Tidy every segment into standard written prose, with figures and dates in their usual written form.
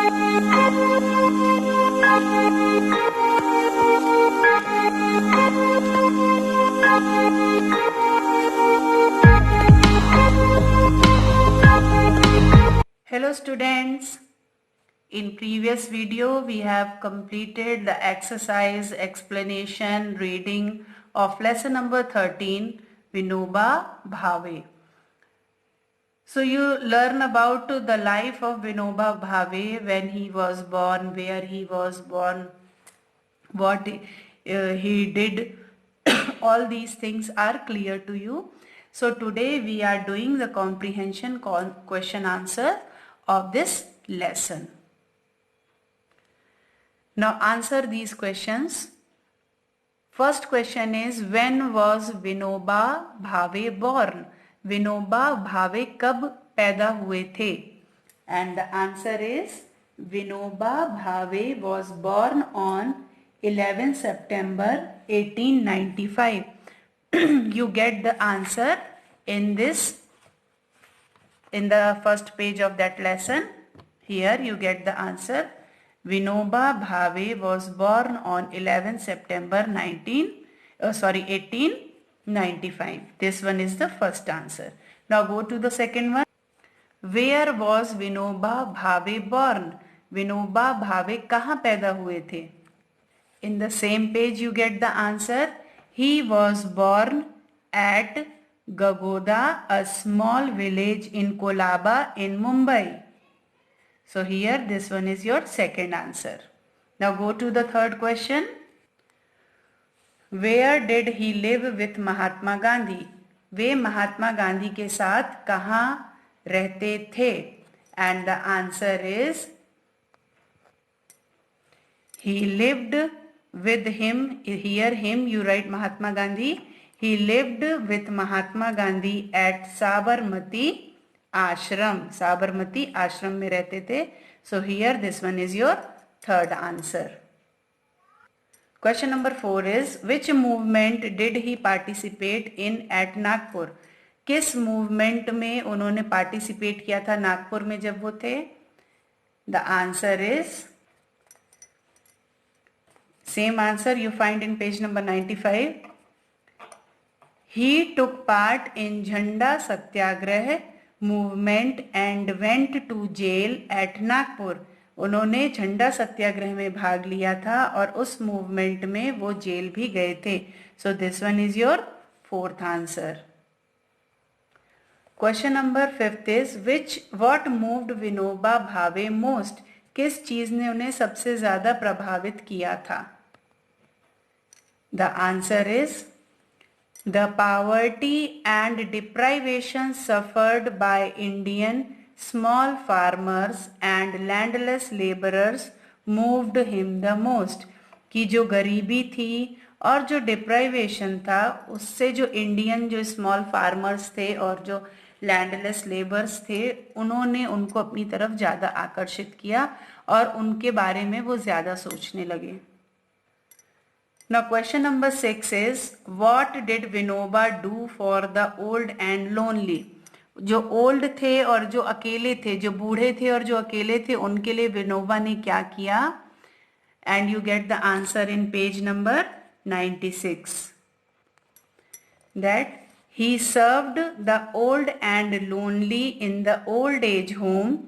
Hello students, in previous video we have completed the exercise explanation reading of lesson number 13 Vinoba Bhave. So you learn about the life of Vinoba Bhave, when he was born, where he was born, what he did. All these things are clear to you. So today we are doing the comprehension question answer of this lesson. Now answer these questions. First question is, when was Vinoba Bhave born? Vinoba Bhave कब पैदा हुए थे? And the answer is, Vinoba Bhave was born on 11 September 1895. You get the answer in the first page of that lesson. Here you get the answer. Vinoba Bhave was born on 11 September 1895. This one is the first answer. Now go to the second one. Where was Vinoba Bhave born? Vinoba Bhave कहाँ पैदा हुए थे? In the same page you get the answer. He was born at Gagoda, a small village in Kolaba in Mumbai. So here this one is your second answer. Now go to the third question. Where did he live with Mahatma Gandhi? वे महात्मा गांधी के साथ कहाँ रहते थे? And the answer is, he lived with him. Here him you write Mahatma Gandhi. He lived with Mahatma Gandhi at Sabarmati Ashram. Sabarmati Ashram में रहते थे. So here this one is your third answer. Question number 4 is, which movement did he participate in at Nagpur? किस movement में उन्होंने participate किया था नागपुर में जब वो थे? The answer is, same answer you find in page number 95. He took part in Jhanda Satyagrah movement and went to jail at Nagpur. उन्होंने झंडा सत्याग्रह में भाग लिया था और उस मूवमेंट में वो जेल भी गए थे. सो this one is your fourth answer. Question number 5 is, what moved Vinoba Bhave most? किस चीज ने उन्हें सबसे ज्यादा प्रभावित किया था? The answer is, the poverty and deprivation suffered by Indian small farmers and landless laborers moved him the most. कि जो गरीबी थी और जो डिप्राइवेशन था, उससे जो इंडियन जो स्मॉल फार्मर्स थे और जो लैंडलेस लेबर्स थे, उन्होंने उनको अपनी तरफ ज़्यादा आकर्षित किया और उनके बारे में वो ज़्यादा सोचने लगे. Now question number 6 is, what did Vinoba do for the old and lonely? जो ओल्ड थे और जो अकेले थे, जो बूढ़े थे और जो अकेले थे, उनके लिए विनोबा ने क्या किया? And you get the answer in page number 96. That he served the old and lonely in the old age home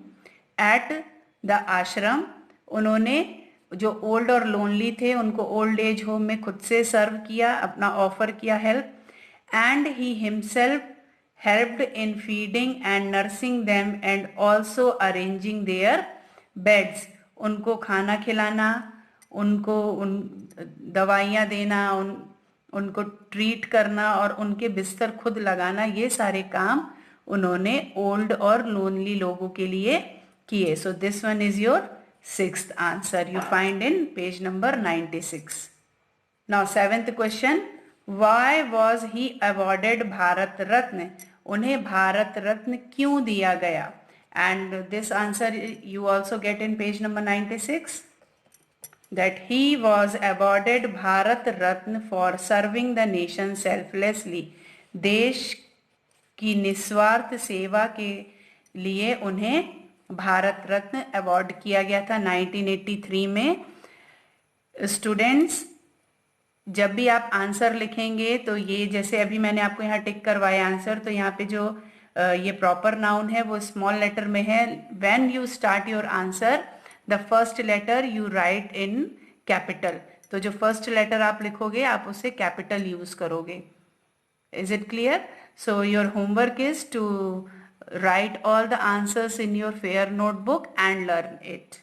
at the आश्रम. उन्होंने जो ओल्ड और लोनली थे उनको ओल्ड एज होम में खुद से सर्व किया, अपना ऑफर किया help. And he himself helped in feeding and nursing them and also arranging their beds. उनको खाना खिलाना, उनको दवाइयाँ देना, उनको ट्रीट करना और उनके बिस्तर खुद लगाना, ये सारे काम उन्होंने ओल्ड और लोनली लोगों के लिए किए. So this one is your sixth answer. You find in page number 96. Now seventh question, why was he awarded Bharat Ratna? उन्हें भारत रत्न क्यों दिया गया? And this answer you also get in page number 96. That he was awarded Bharat Ratna for serving the nation selflessly. देश की निस्वार्थ सेवा के लिए उन्हें भारत रत्न अवार्ड किया गया था 1983 में। स्टूडेंट्स, जब भी आप आंसर लिखेंगे तो ये जैसे अभी मैंने आपको यहाँ टिक करवाया आंसर, तो यहाँ पे जो ये प्रॉपर नाउन है वो स्मॉल लेटर में है। When you start your answer the first letter you write in capital, तो जो फर्स्ट लेटर आप लिखोगे आप उसे कैपिटल यूज करोगे। Is it clear? So your homework is to write all the answers in your fair notebook and learn it.